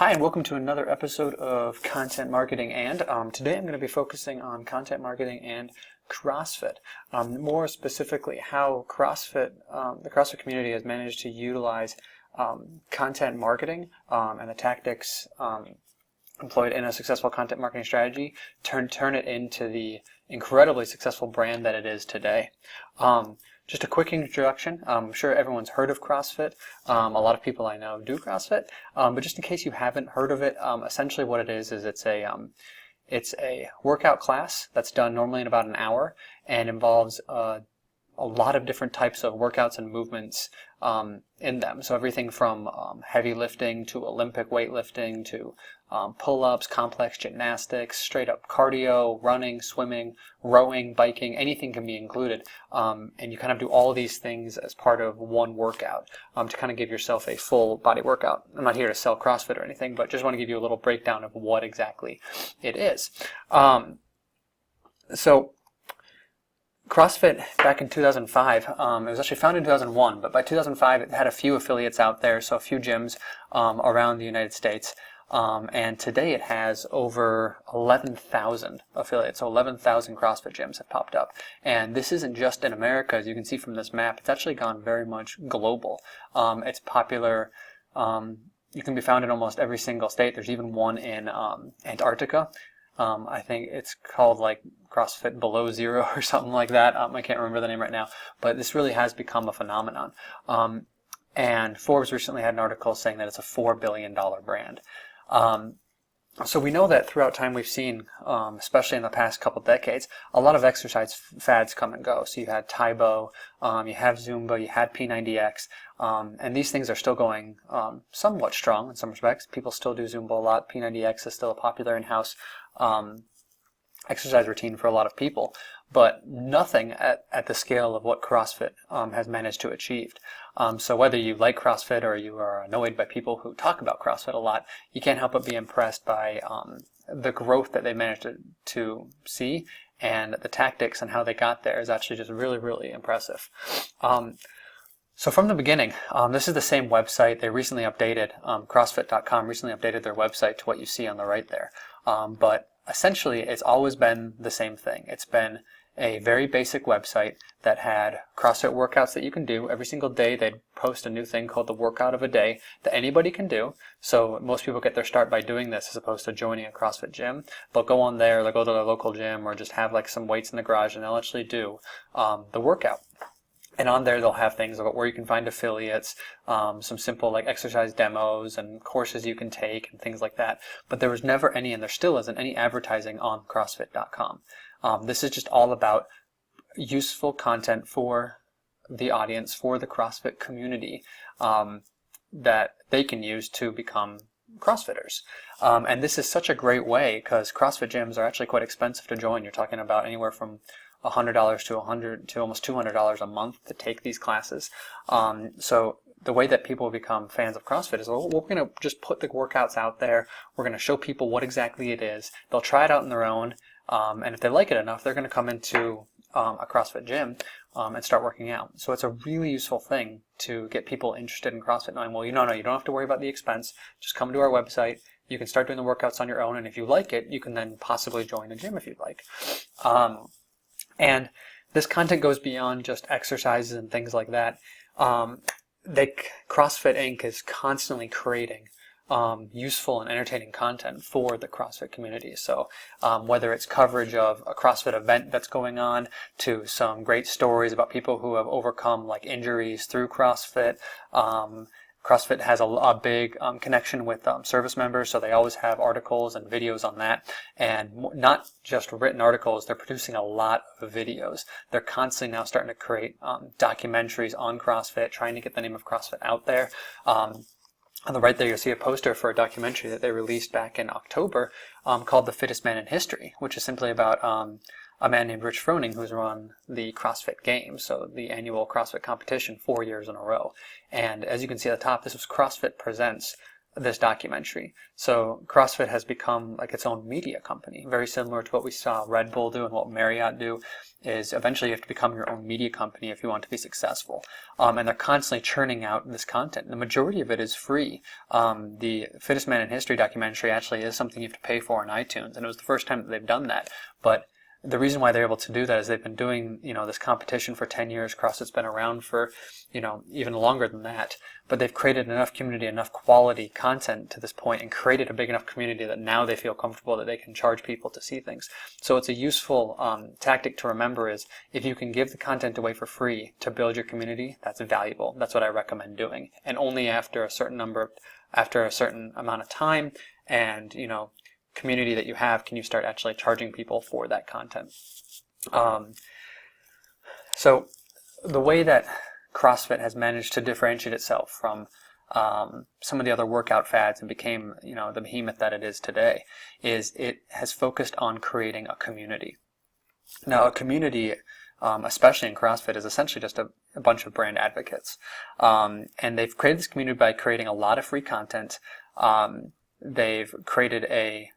Hi, and welcome to another episode of Content Marketing today I'm going to be focusing on content marketing and CrossFit. More specifically, how the CrossFit community has managed to utilize content marketing and the tactics employed in a successful content marketing strategy, turn it into the incredibly successful brand that it is today. Just a quick introduction. I'm sure everyone's heard of CrossFit. A lot of people I know do CrossFit, but just in case you haven't heard of it, essentially what it is it's a workout class that's done normally in about an hour and involves a lot of different types of workouts and movements in them. So everything from heavy lifting to Olympic weightlifting to pull-ups, complex gymnastics, straight up cardio, running, swimming, rowing, biking, anything can be included. And you kind of do all of these things as part of one workout to kind of give yourself a full body workout. I'm not here to sell CrossFit or anything, but just want to give you a little breakdown of what exactly it is. So CrossFit back in 2005, it was actually founded in 2001, but by 2005 it had a few affiliates out there, so a few gyms around the United States. And today it has over 11,000 affiliates, so 11,000 CrossFit gyms have popped up. And this isn't just in America, as you can see from this map. It's actually gone very much global. It's popular. You can be found in almost every single state. There's even one in Antarctica. I think it's called like CrossFit Below Zero or something like that. I can't remember the name right now, but this really has become a phenomenon. And Forbes recently had an article saying that it's a $4 billion brand. So we know that throughout time we've seen, especially in the past couple decades, a lot of exercise fads come and go. So you had Taibo, you have Zumba, you had P90X, and these things are still going somewhat strong in some respects. People still do Zumba a lot. P90X is still a popular in-house exercise routine for a lot of people, but nothing at the scale of what CrossFit has managed to achieve. So whether you like CrossFit or you are annoyed by people who talk about CrossFit a lot, you can't help but be impressed by the growth that they managed to see, and the tactics and how they got there is actually just really, really impressive. So from the beginning, this is the same website. They recently updated, CrossFit.com recently updated their website to what you see on the right there. But essentially, it's always been the same thing. It's been a very basic website that had CrossFit workouts that you can do. Every single day they'd post a new thing called the workout of a day that anybody can do. So most people get their start by doing this as opposed to joining a CrossFit gym. They'll go on there, they'll go to their local gym or just have like some weights in the garage and they'll actually do the workout. And on there they'll have things about where you can find affiliates, some simple like exercise demos and courses you can take and things like that. But there was never any, and there still isn't any advertising on CrossFit.com. This is just all about useful content for the audience, for the CrossFit community, that they can use to become CrossFitters. And this is such a great way because CrossFit gyms are actually quite expensive to join. You're talking about anywhere from $100 to almost $200 a month to take these classes. So the way that people become fans of CrossFit is, well, we're going to just put the workouts out there. We're going to show people what exactly it is. They'll try it out on their own. And if they like it enough, they're going to come into a CrossFit gym and start working out. So it's a really useful thing to get people interested in CrossFit, knowing, well, you don't have to worry about the expense. Just come to our website. You can start doing the workouts on your own. And if you like it, you can then possibly join a gym if you'd like. And this content goes beyond just exercises and things like that. CrossFit Inc. is constantly creating useful and entertaining content for the CrossFit community. So whether it's coverage of a CrossFit event that's going on, to some great stories about people who have overcome like injuries through CrossFit. CrossFit has a big connection with service members, so they always have articles and videos on that. And not just written articles, they're producing a lot of videos. They're constantly now starting to create documentaries on CrossFit, trying to get the name of CrossFit out there. On the right there, you'll see a poster for a documentary that they released back in October called The Fittest Man in History, which is simply about a man named Rich Froning who's run the Crossfit Games, so the annual CrossFit competition, 4 years in a row. And as you can see at the top, this was CrossFit Presents this documentary. So CrossFit has become like its own media company, very similar to what we saw Red Bull do and what Marriott do. Is eventually you have to become your own media company if you want to be successful. And they're constantly churning out this content. The majority of it is free. The Fittest Man in History documentary actually is something you have to pay for on iTunes, and it was the first time that they've done that. But the reason why they're able to do that is they've been doing, this competition for 10 years. CrossFit's been around for, even longer than that. But they've created enough community, enough quality content to this point, and created a big enough community that now they feel comfortable that they can charge people to see things. So it's a useful tactic to remember is if you can give the content away for free to build your community, that's valuable. That's what I recommend doing. And only after a certain amount of time and, community that you have, can you start actually charging people for that content. So the way that CrossFit has managed to differentiate itself from some of the other workout fads and became, the behemoth that it is today, is it has focused on creating a community. Now, a community, especially in CrossFit, is essentially just a bunch of brand advocates. And they've created this community by creating a lot of free content. They've created a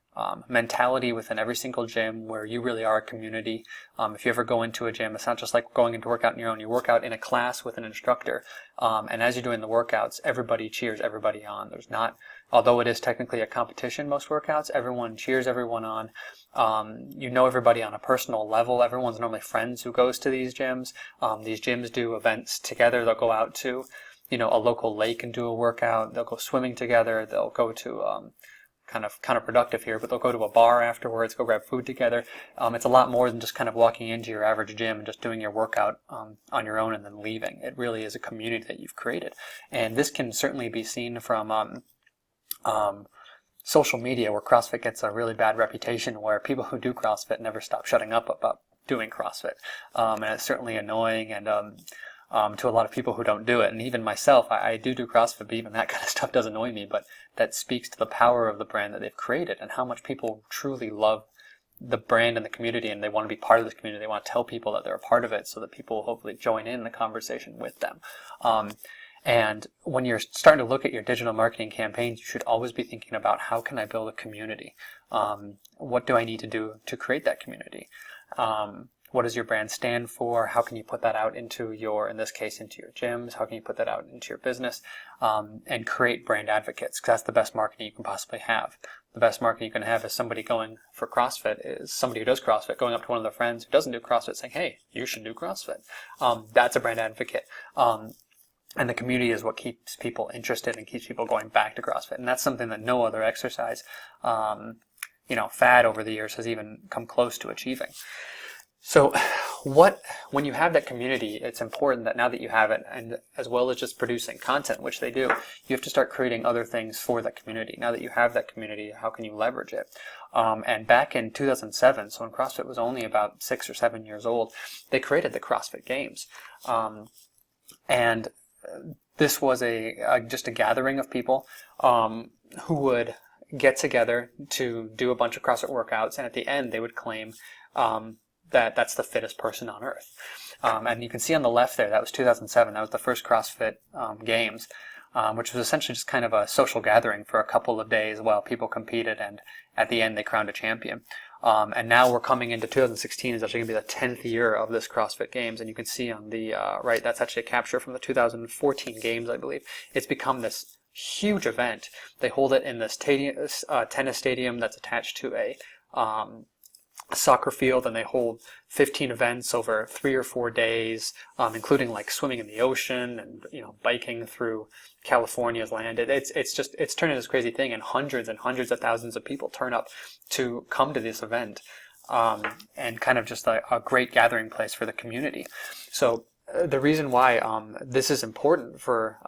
mentality within every single gym where you really are a community. If you ever go into a gym, it's not just like going into workout on your own. You work out in a class with an instructor, and as you're doing the workouts, everybody cheers everybody on. There's not, although it is technically a competition, most workouts, everyone cheers everyone on. Everybody on a personal level. Everyone's normally friends who goes to these gyms. These gyms do events together. They'll go out to, a local lake and do a workout. They'll go swimming together. They'll go to kind of counterproductive here, but they'll go to a bar afterwards, go grab food together. It's a lot more than just kind of walking into your average gym and just doing your workout on your own and then leaving. It really is a community that you've created. And this can certainly be seen from social media, where CrossFit gets a really bad reputation, where people who do CrossFit never stop shutting up about doing CrossFit. And it's certainly annoying and to a lot of people who don't do it. And even myself, I do CrossFit, but even that kind of stuff does annoy me. But that speaks to the power of the brand that they've created and how much people truly love the brand and the community, and they want to be part of this community. They want to tell people that they're a part of it so that people will hopefully join in the conversation with them. And when you're starting to look at your digital marketing campaigns, you should always be thinking about, how can I build a community? What do I need to do to create that community? What does your brand stand for? How can you put that out into in this case, into your gyms? How can you put that out into your business? And create brand advocates, because that's the best marketing you can possibly have. The best marketing you can have is somebody going for CrossFit, is somebody who does CrossFit going up to one of their friends who doesn't do CrossFit saying, hey, you should do CrossFit. That's a brand advocate. And the community is what keeps people interested and keeps people going back to CrossFit. And that's something that no other exercise, fad over the years has even come close to achieving. So when you have that community, it's important that now that you have it, and as well as just producing content, which they do, you have to start creating other things for that community. Now that you have that community, how can you leverage it? And back in 2007, so when CrossFit was only about 6 or 7 years old, they created the Crossfit Games. And this was just a gathering of people who would get together to do a bunch of CrossFit workouts, and at the end they would claim that's the fittest person on earth. And you can see on the left there, that was 2007. That was the first CrossFit Games, which was essentially just kind of a social gathering for a couple of days while people competed, and at the end they crowned a champion. And now we're coming into 2016. Is actually going to be the 10th year of this CrossFit Games, and you can see on the right, that's actually a capture from the 2014 Games, I believe. It's become this huge event. They hold it in this tennis stadium that's attached to a soccer field, and they hold 15 events over 3 or 4 days, including like swimming in the ocean and biking through California's land. It's turned into this crazy thing, and hundreds of thousands of people turn up to come to this event, and kind of just a great gathering place for the community. So the reason why this is important for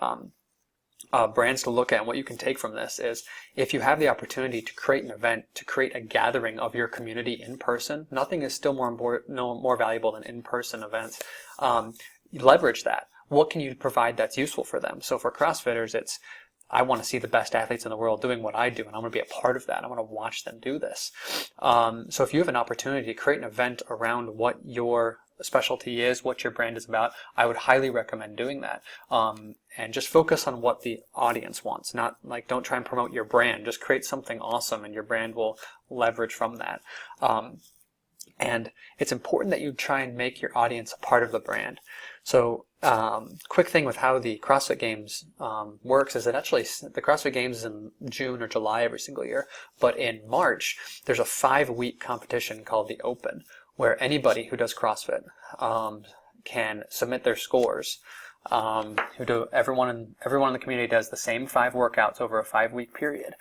brands to look at, and what you can take from this, is if you have the opportunity to create an event, to create a gathering of your community in person, nothing is still more valuable than in-person events. You leverage that. What can you provide that's useful for them? So for CrossFitters, it's, I want to see the best athletes in the world doing what I do, and I want to be a part of that. I want to watch them do this. So if you have an opportunity to create an event around what your specialty is, what your brand is about, I would highly recommend doing that. And just focus on what the audience wants. Not like, don't try and promote your brand. Just create something awesome, and your brand will leverage from that. And it's important that you try and make your audience a part of the brand. So quick thing with how the CrossFit Games works is that actually the CrossFit Games is in June or July every single year, but in March there's a 5-week competition called the Open, where anybody who does CrossFit can submit their scores. Everyone in the community does the same 5 workouts over a 5-week period.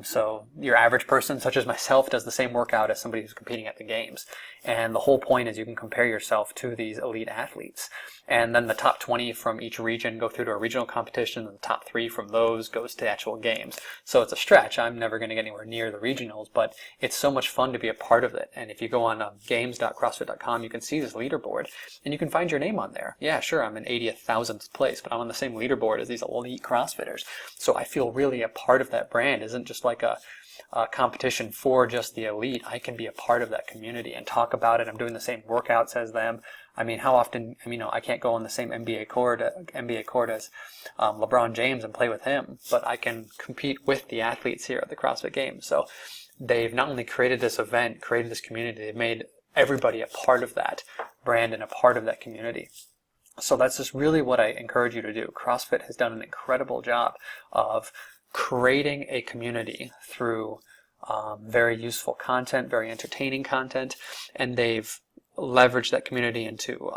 So your average person, such as myself, does the same workout as somebody who's competing at the games. And the whole point is you can compare yourself to these elite athletes. And then the top 20 from each region go through to a regional competition, and the top 3 from those goes to actual games. So it's a stretch. I'm never going to get anywhere near the regionals, but it's so much fun to be a part of it. And if you go on games.crossfit.com, you can see this leaderboard, and you can find your name on there. Yeah, sure, I'm in 80,000th place, but I'm on the same leaderboard as these elite CrossFitters. So I feel really a part of that brand. It isn't just like a competition for just the elite. I can be a part of that community and talk about it. I'm doing the same workouts as them. I mean, how often, I can't go on the same NBA court as LeBron James and play with him, but I can compete with the athletes here at the CrossFit Games. So they've not only created this event, created this community, they've made everybody a part of that brand and a part of that community. So that's just really what I encourage you to do. CrossFit has done an incredible job of creating a community through very useful content, very entertaining content, and they've leveraged that community into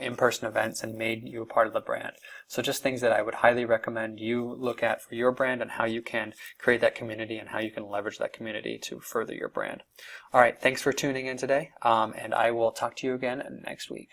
in-person events and made you a part of the brand. So just things that I would highly recommend you look at for your brand, and how you can create that community and how you can leverage that community to further your brand. All right, thanks for tuning in today, and I will talk to you again next week.